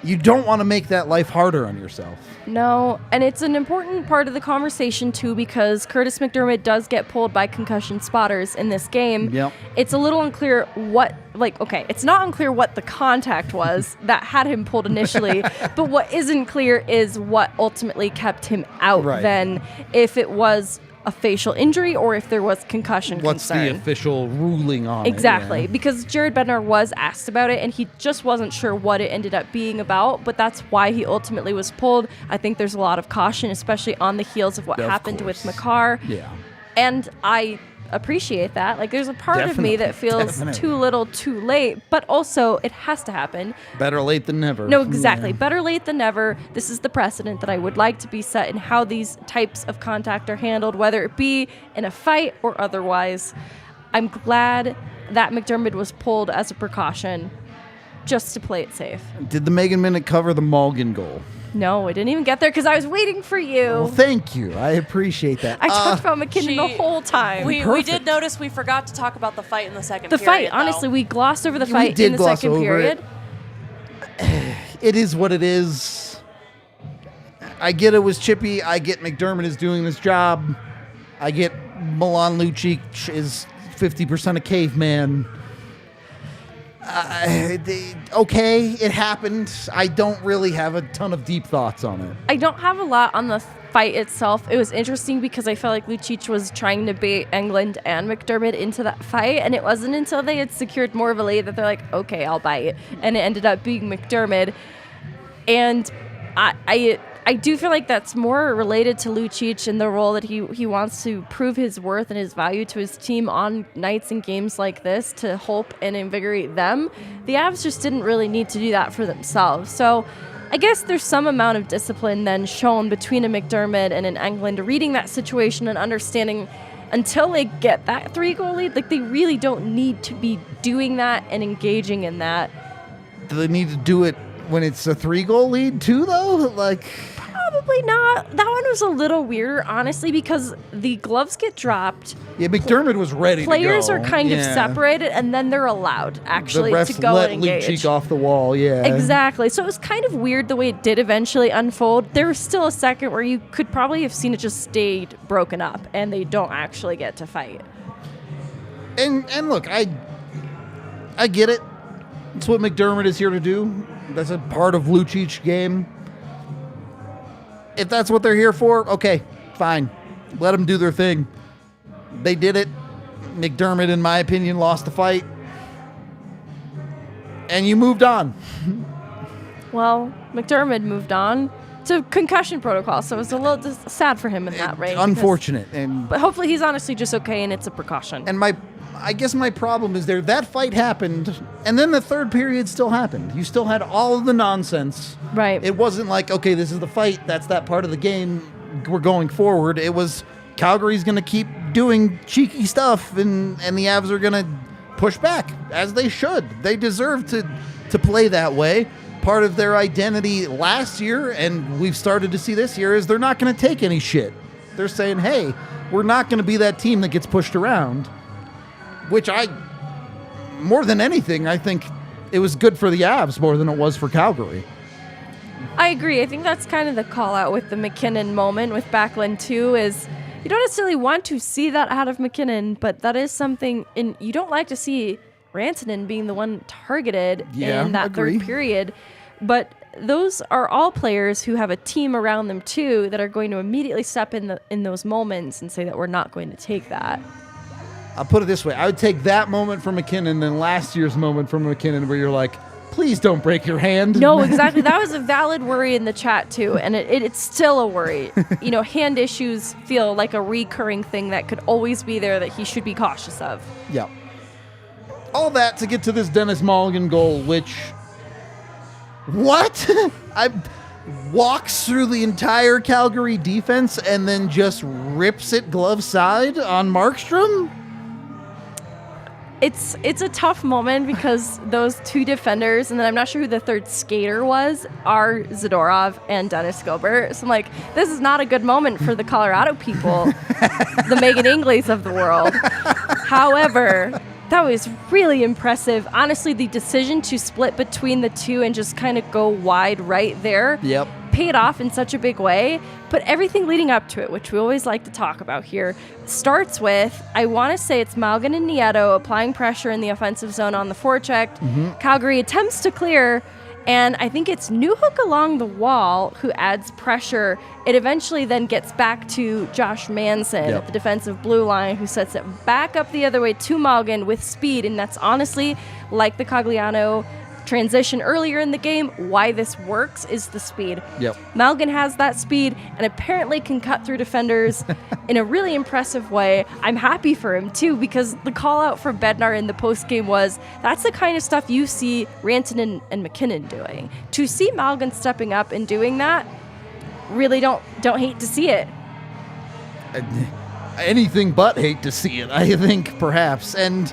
You don't want to make that life harder on yourself. No, and it's an important part of the conversation, too, because Curtis McDermott does get pulled by concussion spotters in this game. Yep. It's a little unclear it's not unclear what the contact was that had him pulled initially, but what isn't clear is what ultimately kept him out then, if it was a facial injury or if there was concussion What's concern. the official ruling on it? Exactly, Yeah. because Jared Bednar was asked about it, and he just wasn't sure what it ended up being about, but that's why he ultimately was pulled. I think there's a lot of caution, especially on the heels of what happened with Makar. Yeah. And I appreciate that. Like, there's a part of me that feels too little, too late, but also it has to happen. Better late than never. No, exactly. Yeah. Better late than never. This is the precedent that I would like to be set in how these types of contact are handled, whether it be in a fight or otherwise. I'm glad that McDermott was pulled as a precaution just to play it safe. Did the Meghan Minute cover the Malgin goal? No, I didn't even get there because I was waiting for you. Well, thank you. I appreciate that. I talked about McKinnon the whole time. We did notice we forgot to talk about the fight in the second The period. fight, honestly, we glossed over the We fight did in the gloss second over period. It is what it is. I get it was Chippy. I get McDermott is doing this job. I get Milan Lucic is 50% a caveman. Okay, it happened. I don't really have a ton of deep thoughts on it. I don't have a lot on the fight itself. It was interesting because I felt like Lucic was trying to bait Englund and McDermott into that fight, and it wasn't until they had secured more of a lead that they're like, okay, I'll bite. And it ended up being McDermott. And I do feel like that's more related to Lucic and the role that he wants to prove his worth and his value to his team on nights and games like this to hope and invigorate them. The Avs just didn't really need to do that for themselves. So I guess there's some amount of discipline then shown between a McDermott and an Englund, reading that situation and understanding until they get that 3-goal lead, like they really don't need to be doing that and engaging in that. Do they need to do it when it's a 3-goal lead too, though? Like, probably not. That one was a little weirder, honestly, because the gloves get dropped. Yeah, McDermott was ready to go. Players are kind of separated, and then they're allowed, actually, the refs to go let and engage. Lucic off the wall, yeah. Exactly. So it was kind of weird the way it did eventually unfold. There was still a second where you could probably have seen it just stayed broken up, and they don't actually get to fight. And look, I get it. It's what McDermott is here to do. That's a part of Lucic's game. If that's what they're here for, okay, fine. Let them do their thing. They did it. McDermott, in my opinion, lost the fight. And you moved on. Well, McDermott moved on to concussion protocol, so it was a little sad for him in that range. Unfortunate. But hopefully he's honestly just okay and it's a precaution. And I guess my problem is that fight happened, and then the third period still happened. You still had all of the nonsense. Right. It wasn't like, okay, this is the fight. That's that part of the game. We're going forward. It was Calgary's going to keep doing cheeky stuff, and the Avs are going to push back, as they should. They deserve to play that way. Part of their identity last year, and we've started to see this year, is they're not going to take any shit. They're saying, hey, we're not going to be that team that gets pushed around. Which more than anything, I think it was good for the Avs more than it was for Calgary. I agree. I think that's kind of the call out with the MacKinnon moment with Backlund too, is you don't necessarily want to see that out of MacKinnon, but that is something, and you don't like to see Rantanen being the one targeted in that third period. But those are all players who have a team around them too that are going to immediately step in those moments and say that we're not going to take that. I'll put it this way. I would take that moment from MacKinnon than last year's moment from MacKinnon where you're like, please don't break your hand. No, exactly. That was a valid worry in the chat, too. And it's still a worry. You know, hand issues feel like a recurring thing that could always be there that he should be cautious of. Yeah. All that to get to this Denis Malgin goal, which... What? walks through the entire Calgary defense and then just rips it glove side on Markstrom? It's a tough moment because those two defenders, and then I'm not sure who the third skater was, are Zadorov and Dennis Gilbert. So I'm like, this is not a good moment for the Colorado people, the Megan Ingles of the world. However, that was really impressive. Honestly, the decision to split between the two and just kind of go wide right there paid off in such a big way. But everything leading up to it, which we always like to talk about here, starts with, I want to say it's Malgin and Nieto applying pressure in the offensive zone on the forecheck. Calgary attempts to clear, and I think it's Newhook along the wall who adds pressure. It eventually then gets back to Josh Manson at the defensive blue line, who sets it back up the other way to Malgin with speed, and that's honestly, like the Cogliano transition earlier in the game, why this works is the speed. Malgin has that speed and apparently can cut through defenders in a really impressive way. I'm happy for him too, because the call out for Bednar in the post game was, that's the kind of stuff you see Rantanen and MacKinnon doing. To see Malgin stepping up and doing that, really don't hate to see it. Anything but hate to see it, I think, perhaps. And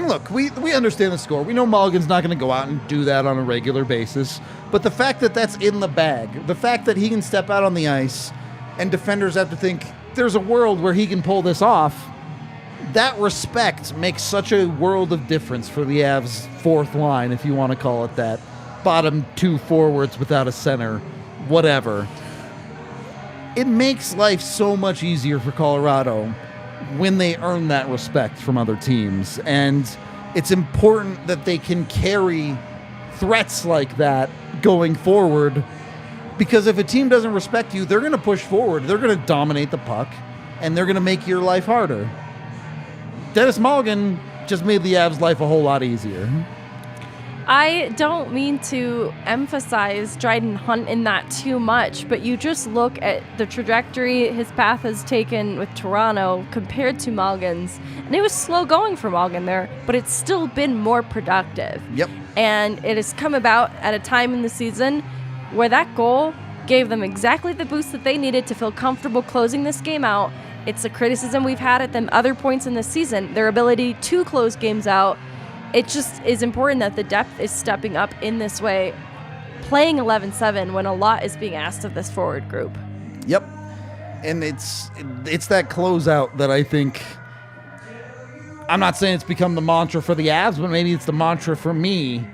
look, we understand the score. We know Malgin's not going to go out and do that on a regular basis. But the fact that that's in the bag, the fact that he can step out on the ice and defenders have to think there's a world where he can pull this off, that respect makes such a world of difference for the Avs' fourth line, if you want to call it that. Bottom two forwards without a center, whatever. It makes life so much easier for Colorado when they earn that respect from other teams. And it's important that they can carry threats like that going forward, because if a team doesn't respect you, they're going to push forward. They're going to dominate the puck, and they're going to make your life harder. Denis Malgin just made the Avs' life a whole lot easier. I don't mean to emphasize Dryden Hunt in that too much, but you just look at the trajectory his path has taken with Toronto compared to Malgin's, and it was slow going for Malgin there, but it's still been more productive. And it has come about at a time in the season where that goal gave them exactly the boost that they needed to feel comfortable closing this game out. It's a criticism we've had at them other points in the season, their ability to close games out. It just is important that the depth is stepping up in this way, playing 11-7 when a lot is being asked of this forward group. And it's that closeout that I think, I'm not saying it's become the mantra for the Avs, but maybe it's the mantra for me,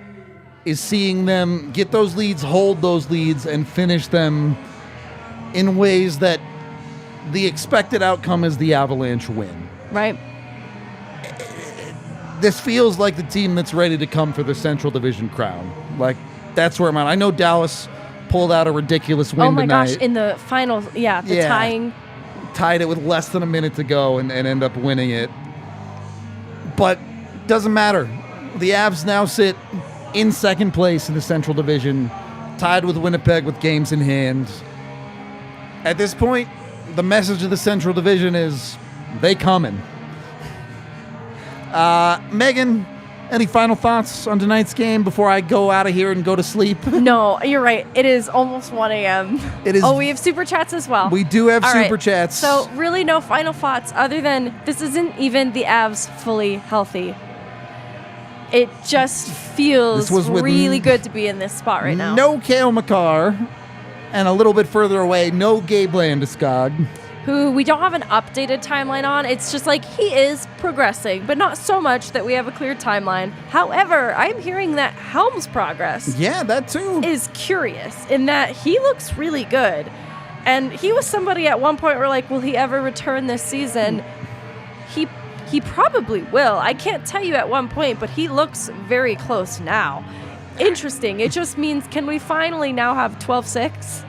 is seeing them get those leads, hold those leads, and finish them in ways that the expected outcome is the Avalanche win. Right. This feels like the team that's ready to come for the Central Division crown. Like, that's where I'm at. I know Dallas pulled out a ridiculous win tonight. Oh my gosh, in the final, tying. Tied it with less than a minute to go and end up winning it. But doesn't matter. The Avs now sit in second place in the Central Division, tied with Winnipeg with games in hand. At this point, the message of the Central Division is, they coming. Megan, any final thoughts on tonight's game before I go out of here and go to sleep? No, you're right. It is almost 1 a.m. It is. Oh, we have Super Chats as well. We do have Super Chats. So really no final thoughts other than this isn't even the Avs fully healthy. It just feels really good to be in this spot right now. No Cale Makar, and a little bit further away, no Gabe Landeskog, who we don't have an updated timeline on. It's just like he is progressing, but not so much that we have a clear timeline. However, I'm hearing that Helm's progress that too is curious in that he looks really good. And he was somebody at one point we're like, will he ever return this season? He probably will. I can't tell you at one point, but he looks very close now. Interesting. It just means, can we finally now have 12-6?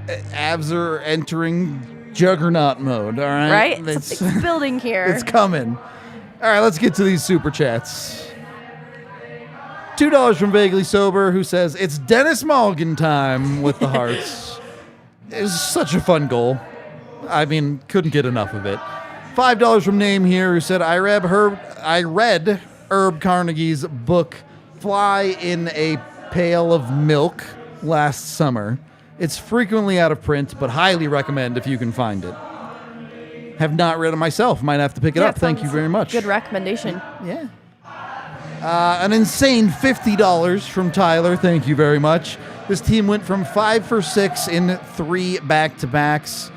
Avs are entering juggernaut mode, all right? Right? It's building here. It's coming. All right, let's get to these Super Chats. $2 from Vaguely Sober, who says, it's Denis Malgin time with the hearts. It was such a fun goal. I mean, couldn't get enough of it. $5 from Name Here, who said, I read Herb Carnegie's book, Fly in a Pail of Milk, last summer. It's frequently out of print, but highly recommend if you can find it. Have not read it myself. Might have to pick it up. Thank you very much. Good recommendation. Yeah. An insane $50 from Tyler. Thank you very much. This team went from 5 for 6 in 3 back-to-backs.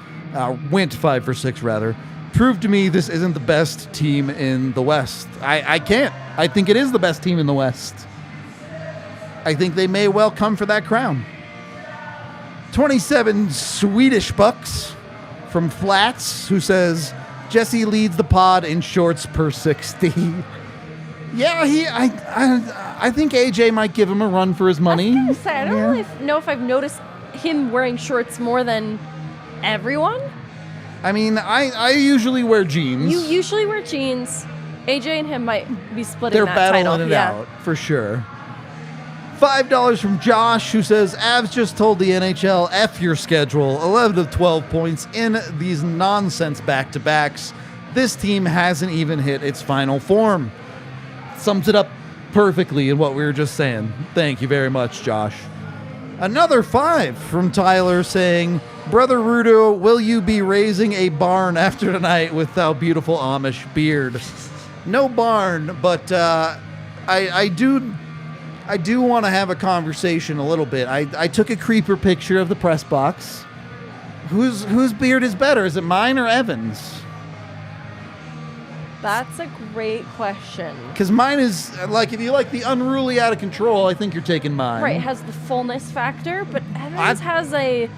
Went 5 for 6, rather. Proved to me this isn't the best team in the West. I can't. I think it is the best team in the West. I think they may well come for that crown. 27 Swedish bucks from Flats, who says, Jesse leads the pod in shorts per 60. Yeah, I think AJ might give him a run for his money. I was gonna say, I don't really know if I've noticed him wearing shorts more than everyone. I mean, I usually wear jeans. You usually wear jeans. AJ and him might be splitting They're that title. battling it out, for sure. $5 from Josh, who says, Avs just told the NHL, F your schedule. 11 of 12 points in these nonsense back-to-backs. This team hasn't even hit its final form. Sums it up perfectly in what we were just saying. Thank you very much, Josh. Another 5 from Tyler saying, Brother Rudo, will you be raising a barn after tonight with thou beautiful Amish beard? No barn, but I do want to have a conversation a little bit. I took a creeper picture of the press box. Whose beard is better? Is it mine or Evan's? That's a great question. Because mine is, like, if you like the unruly out of control, I think you're taking mine. Right, it has the fullness factor, but Evans has a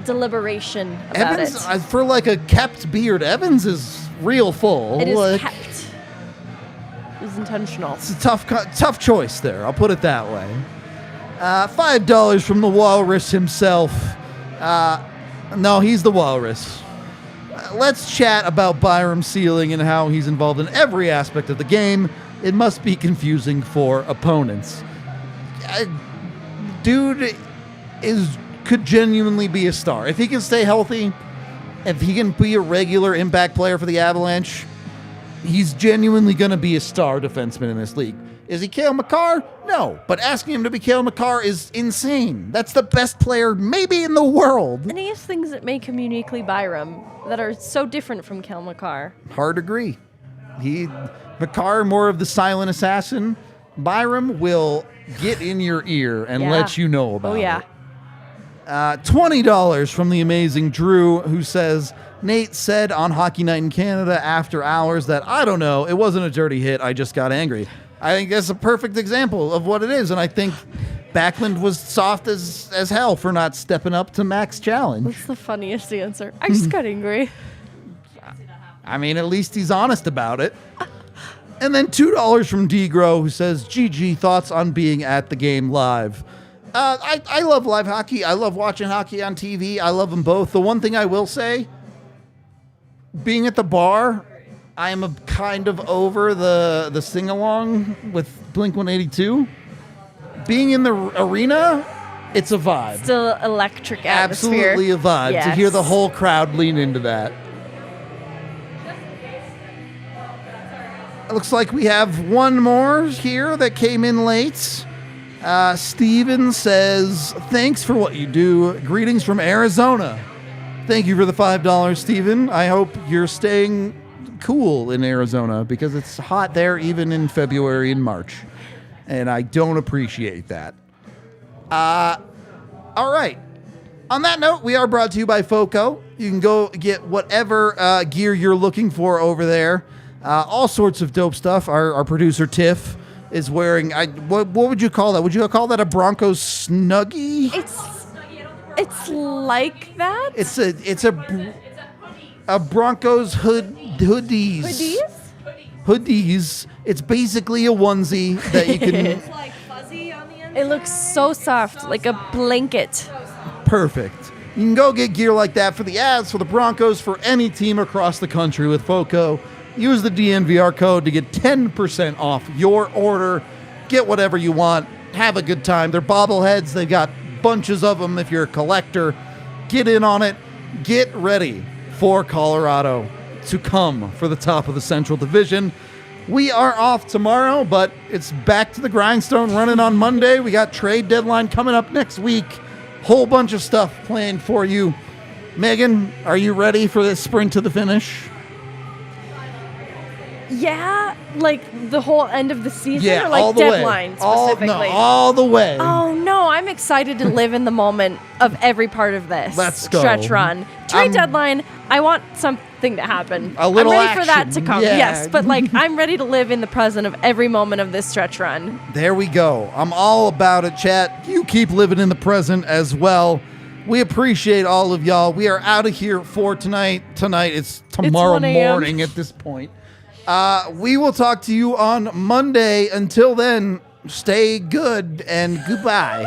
deliberation about Evans, it. for like a kept beard, Evans is real full. It is like, kept. It was intentional. It's a tough choice there. I'll put it that way. $5 from the Walrus himself. No, he's the Walrus. Let's chat about Byram Sealing and how he's involved in every aspect of the game. It must be confusing for opponents. Dude could genuinely be a star. If he can stay healthy, if he can be a regular impact player for the Avalanche, he's genuinely going to be a star defenseman in this league. Is he Cale Makar? No. But asking him to be Cale Makar is insane. That's the best player maybe in the world. And he has things that make him uniquely Byram that are so different from Cale Makar. Hard agree. Makar, more of the silent assassin. Byram will get in your ear and let you know about it. $20 from the amazing Drew, who says, Nate said on Hockey Night in Canada after hours that, I don't know, it wasn't a dirty hit, I just got angry. I think that's a perfect example of what it is, and I think Backlund was soft as hell for not stepping up to Mac's challenge. That's the funniest answer. I just got angry. I mean, at least he's honest about it. And then $2 from D-Grow, who says, GG, thoughts on being at the game live. I love live hockey. I love watching hockey on TV. I love them both. The one thing I will say, being at the bar, I am kind of over the sing-along with Blink-182. Being in the arena, it's a vibe. Still electric atmosphere. Absolutely a vibe. Yes. To hear the whole crowd lean into that. It looks like we have one more here that came in late. Steven says, thanks for what you do. Greetings from Arizona. Thank you for the $5, Steven. I hope you're staying cool in Arizona because it's hot there even in February and March. And I don't appreciate that. All right. On that note, we are brought to you by FOCO. You can go get whatever gear you're looking for over there. All sorts of dope stuff. Our producer, Tiff, is wearing... what would you call that? Would you call that a Broncos Snuggie? It's like that. It's a Broncos hoodies. Hoodies. It's basically a onesie that you can... It's like fuzzy on the end. It looks so soft, like a blanket. Perfect. You can go get gear like that for the Avs, for the Broncos, for any team across the country with FOCO. Use the DNVR code to get 10% off your order. Get whatever you want. Have a good time. They're bobbleheads. They've got bunches of them if you're a collector. Get in on it. Get ready for Colorado to come for the top of the Central Division. We are off tomorrow, but it's back to the grindstone running on Monday. We got trade deadline coming up next week. Whole bunch of stuff planned for you. Megan, are you ready for this sprint to the finish? Yeah, like the whole end of the season, Yeah, or like all the deadline way. specifically. All the way. Oh no, I'm excited to live in the moment of every part of this Let's go. stretch run. Trade deadline, I want something to happen. A little I'm ready for that action. to come. Yeah. Yes, but like I'm ready to live in the present of every moment of this stretch run. There we go. I'm all about it, chat. You keep living in the present as well. We appreciate all of y'all. We are out of here for tonight. Tonight, it's tomorrow 1 a.m. morning at this point. We will talk to you on Monday. Until then, stay good and goodbye.